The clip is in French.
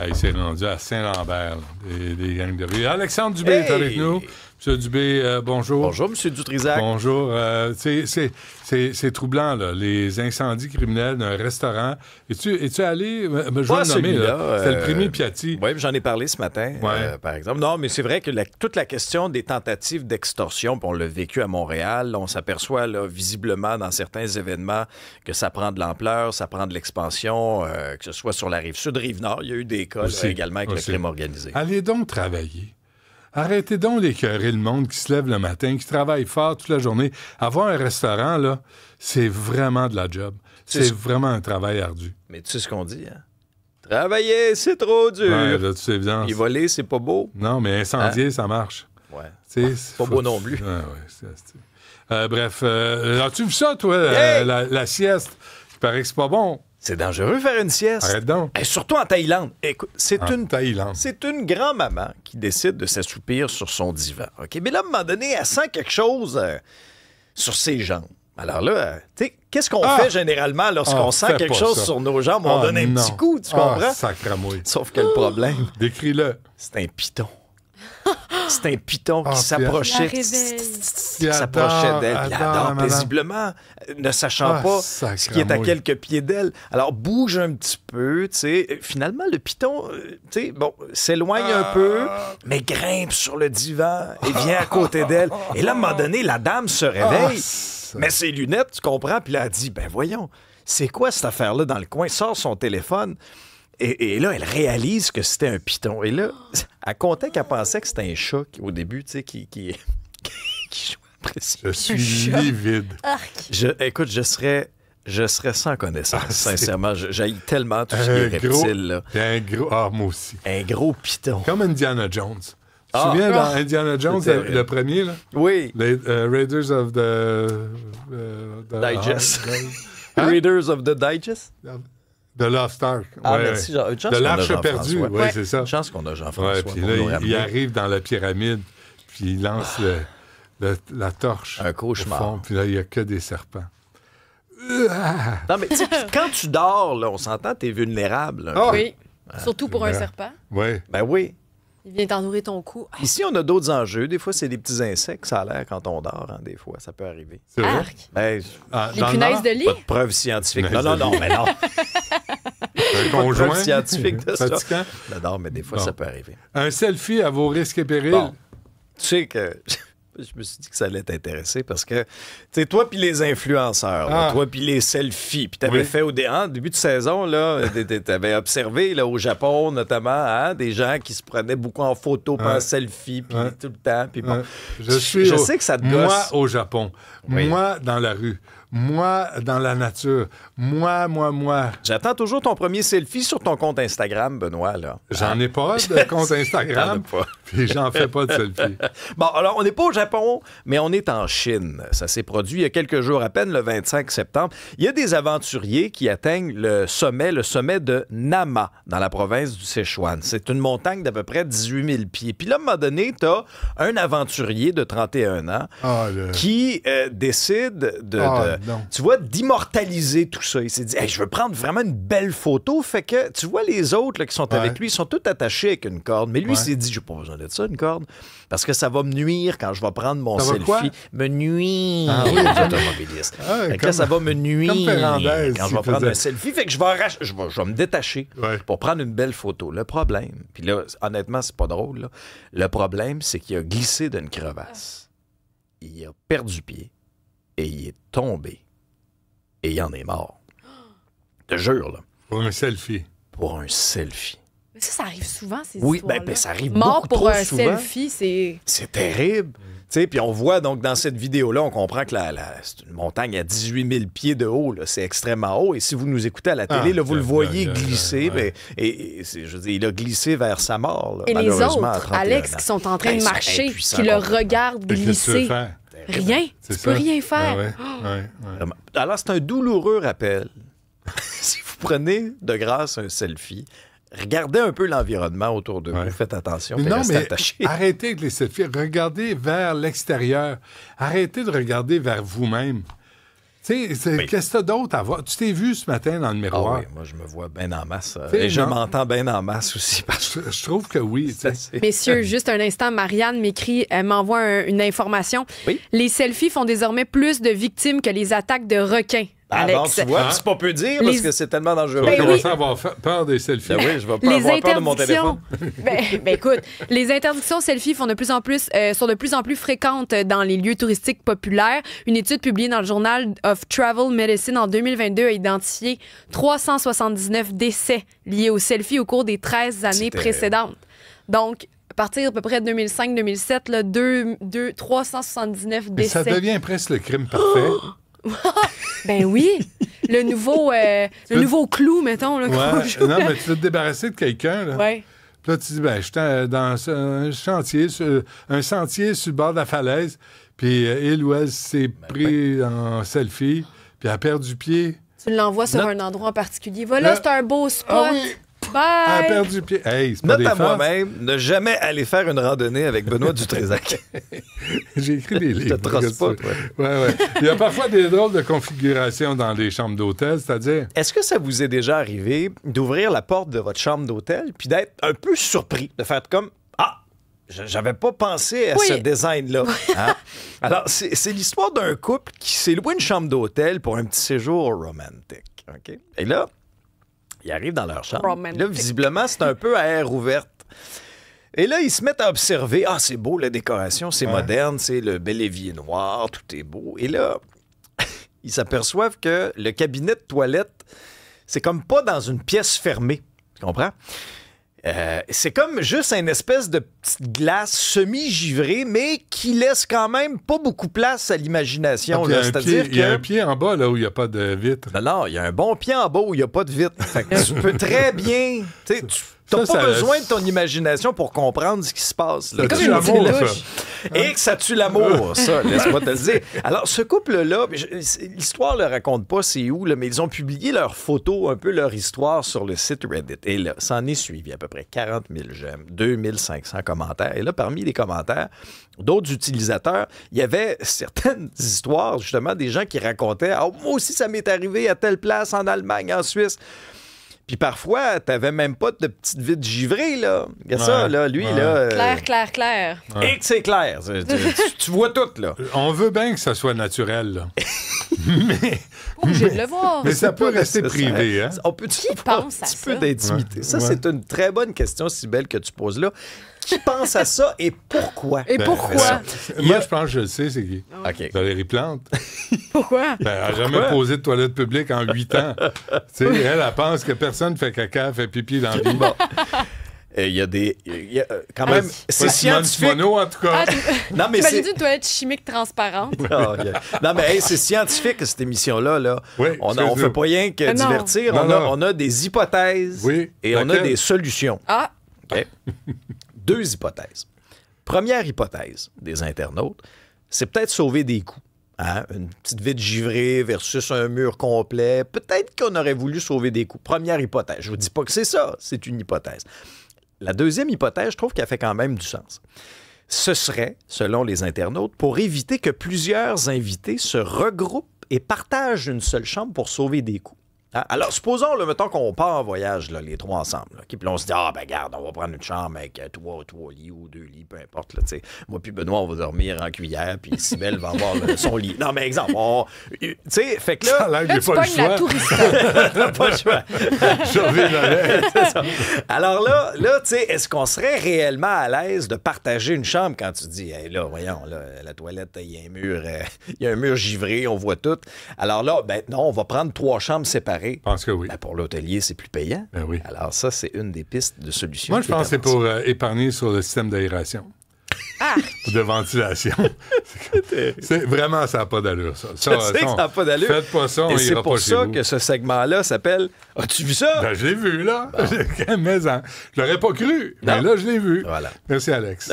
Il s'est rendu à Saint-Lambert, là, des gangs de rue. Alexandre Dubé est avec nous. Monsieur Dubé, bonjour. Bonjour, Monsieur Dutrisac. Bonjour. C'est troublant, là, les incendies criminels d'un restaurant. Es-tu allé, je vais le nommer, là, c'était le premier Piatti. Oui, j'en ai parlé ce matin, par exemple. Non, mais c'est vrai que toute la question des tentatives d'extorsion, puis on l'a vécu à Montréal, on s'aperçoit là, visiblement dans certains événements que ça prend de l'ampleur, ça prend de l'expansion, que ce soit sur la rive sud, rive nord. Il y a eu des cas là, également avec le crime organisé. Allez donc travailler. Arrêtez donc d'écœurer le monde qui se lève le matin, qui travaille fort toute la journée. Avoir un restaurant, là, c'est vraiment de la job. C'est vraiment un travail ardu. Mais tu sais ce qu'on dit, hein? Travailler, c'est trop dur. Ouais, là, tu évidence. Puis voler, c'est pas beau. Non, mais incendier, ça marche. Ouais. C'est pas beau non plus. Bref, as-tu vu ça, toi, la sieste? Il paraît que c'est pas bon. C'est dangereux faire une sieste. Arrête donc. Et surtout en Thaïlande. Écoute, Thaïlande. C'est une grand-maman qui décide de s'assoupir sur son divan. OK? Mais là, à un moment donné, elle sent quelque chose sur ses jambes. Alors là, tu sais, qu'est-ce qu'on fait généralement lorsqu'on sent quelque chose sur nos jambes? On donne un petit coup, tu comprends? Sacramouille. Sauf que le problème... Décris-le. C'est un python. C'est un python qui s'approchait d'elle. Puis elle dort paisiblement, ne sachant pas ce qui est à quelques pieds d'elle. Alors, bouge un petit peu, tu sais. Finalement, le python, tu sais, bon, s'éloigne un peu, mais grimpe sur le divan et vient à côté d'elle. Et là, à un moment donné, la dame se réveille, met ses lunettes, tu comprends? Puis là, elle dit, ben voyons, c'est quoi cette affaire-là dans le coin? Sort son téléphone. Et là, elle réalise que c'était un python. Et là, elle comptait qu'elle pensait que c'était un chat au début, tu sais, qui jouait après ça. Je suis livide. Écoute, je serais sans connaissance, sincèrement. J'haïs tellement tout ce qui est reptile. Moi aussi. Un gros python. Comme Indiana Jones. Tu te souviens dans Indiana Jones, le premier, là? Oui. Les Raiders of the Digest. Raiders of the Digest? De Lost Ark. Merci. De l'Arche perdue, oui, c'est ça. Une chance qu'on a Jean-François. Puis là, il arrive dans la pyramide, puis il lance la torche. Un cauchemar. Au fond, puis là, il n'y a que des serpents. Non, mais quand tu dors, là, on s'entend, t'es vulnérable. Oui, surtout pour un serpent. Oui. Ben oui. Il vient t'ennourrir ton cou. Ici, on a d'autres enjeux. Des fois, c'est des petits insectes, ça a l'air quand on dort, hein, des fois. Ça peut arriver. C'est vrai? Ben, les punaises de lit? Pas de preuves scientifiques. Non, mais non. Un conjoint preuves scientifiques de ça. fatigant. Non, mais des fois, ça peut arriver. Un selfie à vos risques et périls. Bon, tu sais que... Je me suis dit que ça allait t'intéresser parce que, tu sais, toi puis les influenceurs, là, toi puis les selfies, puis t'avais fait au début de saison, là, t'avais observé là, au Japon notamment, hein, des gens qui se prenaient beaucoup en photo, puis en selfie, puis tout le temps. Puis bon, je sais que ça te gosse. Moi, au Japon. Moi, dans la rue. Moi, dans la nature. Moi. J'attends toujours ton premier selfie sur ton compte Instagram, Benoît, là. J'en ai pas de compte Instagram. T'en as pas. Puis j'en fais pas de selfie. Bon, alors, on n'est pas au Japon, mais on est en Chine. Ça s'est produit il y a quelques jours à peine, le 25 septembre. Il y a des aventuriers qui atteignent le sommet de Nama, dans la province du Sichuan. C'est une montagne d'à peu près 18 000 pieds. Puis là, à un moment donné, t'as un aventurier de 31 ans qui décide tu vois, d'immortaliser tout ça. Il s'est dit, hey, je veux prendre vraiment une belle photo. Fait que, tu vois, les autres là, qui sont avec lui, ils sont tous attachés avec une corde. Mais lui, il s'est dit, j'ai pas besoin de ça, une corde. Parce que ça va me nuire quand je vais prendre mon selfie. Me nuire. Ah, oui, les automobilistes. Fait que là, ça va me nuire quand je vais prendre un selfie. Fait que je vais me détacher pour prendre une belle photo. Le problème, puis là, honnêtement, c'est pas drôle, là. Le problème, c'est qu'il a glissé d'une crevasse. Il a perdu pied. Et il est tombé. Et il en est mort. Je te jure, là. Pour un selfie. Mais ça arrive souvent, ces histoires-là. Oui, ben, ça arrive mort beaucoup pour trop un souvent. selfie, c'est... C'est terrible. Puis on voit donc dans cette vidéo-là, on comprend que c'est une montagne à 18 000 pieds de haut. Là. C'est extrêmement haut. Et si vous nous écoutez à la télé, là, vous le voyez glisser. Mais, je veux dire, il a glissé vers sa mort. Là, et les autres, à Alex, qui sont en train de marcher, qui le regardent glisser. Rien. Tu peux rien faire. Alors, c'est un douloureux rappel. Si vous prenez de grâce un selfie, regardez un peu l'environnement autour de vous. Faites attention. Restez attachés. Arrêtez avec les selfies. Regardez vers l'extérieur. Arrêtez de regarder vers vous-même. Qu'est-ce que t'as d'autre à voir? Tu t'es vu ce matin dans le miroir? Ah oui, moi, je me vois bien en masse. Et je m'entends bien en masse aussi. Je trouve que oui. Messieurs, juste un instant, Marianne m'écrit, elle m'envoie une information. Oui? Les selfies font désormais plus de victimes que les attaques de requins. Alex. Tu vois, c'est pas peu dire parce que c'est tellement dangereux. Je vais commencer à avoir peur des selfies. Oui, je vais pas avoir peur de mon téléphone. Écoute, les interdictions selfies sont de plus en plus fréquentes dans les lieux touristiques populaires. Une étude publiée dans le Journal of Travel Medicine en 2022 a identifié 379 décès liés aux selfies au cours des 13 années précédentes. Donc, à partir à peu près de 2005-2007, 379 décès. Mais ça devient presque le crime parfait. Ben oui, le nouveau clou, mettons. Là, non, mais tu veux te débarrasser de quelqu'un. Là. Ouais. Puis là, tu dis, j'étais dans un sentier sur le bord de la falaise, puis il ou elle s'est pris en selfie, puis elle a perdu pied. Tu l'envoies sur un endroit en particulier. Voilà, c'est un beau spot. Ah oui. Bye! Elle a perdu pied. Hey, c'est pas Note à moi-même, ne jamais aller faire une randonnée avec Benoît Dutrézac. J'ai écrit des livres. Je te trosse pas, toi. Ouais. Il y a parfois des drôles de configurations dans les chambres d'hôtel, c'est-à-dire... Est-ce que ça vous est déjà arrivé d'ouvrir la porte de votre chambre d'hôtel puis d'être un peu surpris, de faire comme « Ah! J'avais pas pensé à ce design-là. Hein? » Alors, c'est l'histoire d'un couple qui s'est loué une chambre d'hôtel pour un petit séjour romantique. Okay? Et là, ils arrivent dans leur chambre. Là, visiblement, c'est un peu à air ouverte. Et là, ils se mettent à observer. Ah, c'est beau, la décoration, c'est moderne, c'est le bel évier noir, tout est beau. Et là, ils s'aperçoivent que le cabinet de toilette, c'est comme pas dans une pièce fermée. Tu comprends? C'est comme juste une espèce de petite glace semi-givrée, mais qui laisse quand même pas beaucoup place à l'imagination. C'est-à-dire qu'il y a un pied en bas là où il n'y a pas de vitre. Non, il y a un bon pied en bas où il n'y a pas de vitre. Fait que tu peux très bien... Tu n'as pas besoin de ton imagination pour comprendre ce qui se passe. Là. Ça tue l'amour, ça. Et que ça tue l'amour, ça, laisse-moi te le dire. Alors, ce couple-là, l'histoire ne le raconte pas c'est où, là, mais ils ont publié leurs photos, un peu leur histoire sur le site Reddit. Et là, ça en est suivi à peu près 40 000 j'aime, 2500 commentaires. Et là, parmi les commentaires d'autres utilisateurs, il y avait certaines histoires, justement, des gens qui racontaient « Ah, moi aussi, ça m'est arrivé à telle place, en Allemagne, en Suisse. » Puis parfois, t'avais même pas de petite vitre givrée, là. Il y a ça, là, lui, là... Clair. Ouais. Et que c'est clair. Tu vois tout, là. On veut bien que ça soit naturel, là. Mais... Obligé de le voir. Mais ça peut rester privé, hein? On peut-tu avoir un petit peu d'intimité? Ouais. Ça, c'est une très bonne question, Cybèle, que tu poses là. Qui pense à ça et pourquoi? Pourquoi? Moi, je pense que je le sais, c'est qui? Okay. Valérie Plante. Pourquoi? Elle n'a jamais posé de toilette publique en 8 ans. Elle pense que personne fait caca, fait pipi dans la vie. Bon. Il y a des... quand même... c'est scientifique. Mono, en tout cas. Non, mais c'est une toilette chimique transparente. Non, mais c'est scientifique, cette émission-là. Là. Oui, on ne fait pas rien que divertir. On a des hypothèses et on a des solutions. Ah! Okay? 2 hypothèses. Première hypothèse des internautes, c'est peut-être sauver des coups. Hein? Une petite vitre givrée versus un mur complet. Peut-être qu'on aurait voulu sauver des coups. Première hypothèse. Je ne vous dis pas que c'est ça, c'est une hypothèse. La deuxième hypothèse, je trouve qu'elle fait quand même du sens. Ce serait, selon les internautes, pour éviter que plusieurs invités se regroupent et partagent une seule chambre pour sauver des coups. Hein? Alors, supposons, là, mettons qu'on part en voyage, là, les 3 ensemble. Là, puis là, on se dit, regarde, on va prendre une chambre avec 3 lits ou 2 lits, peu importe. Là, moi puis Benoît, on va dormir en cuillère, puis Cybèle va avoir son lit. Non, mais exemple, tu sais, fait que là... tu pognes la touriste. Pas le choix. Alors là, tu sais, est-ce qu'on serait réellement à l'aise de partager une chambre quand tu dis, hey, là, voyons, là, la toilette, il y a un mur givré, on voit tout. Alors là, ben non, on va prendre 3 chambres séparées. Je pense que oui. Ben pour l'hôtelier, c'est plus payant. Ben oui. Alors ça, c'est une des pistes de solution. Moi, je pense que c'est pour épargner sur le système d'aération. De ventilation. C'est vraiment, ça n'a pas d'allure, ça. Je sais que ça n'a pas d'allure. Faites pas ça, on ira pas chez vous. C'est pour ça que ce segment-là s'appelle « As-tu vu ça? » Ben, je l'ai vu, là. Bon. Mais je l'aurais pas cru. Non. Mais là, je l'ai vu. Voilà. Merci, Alex.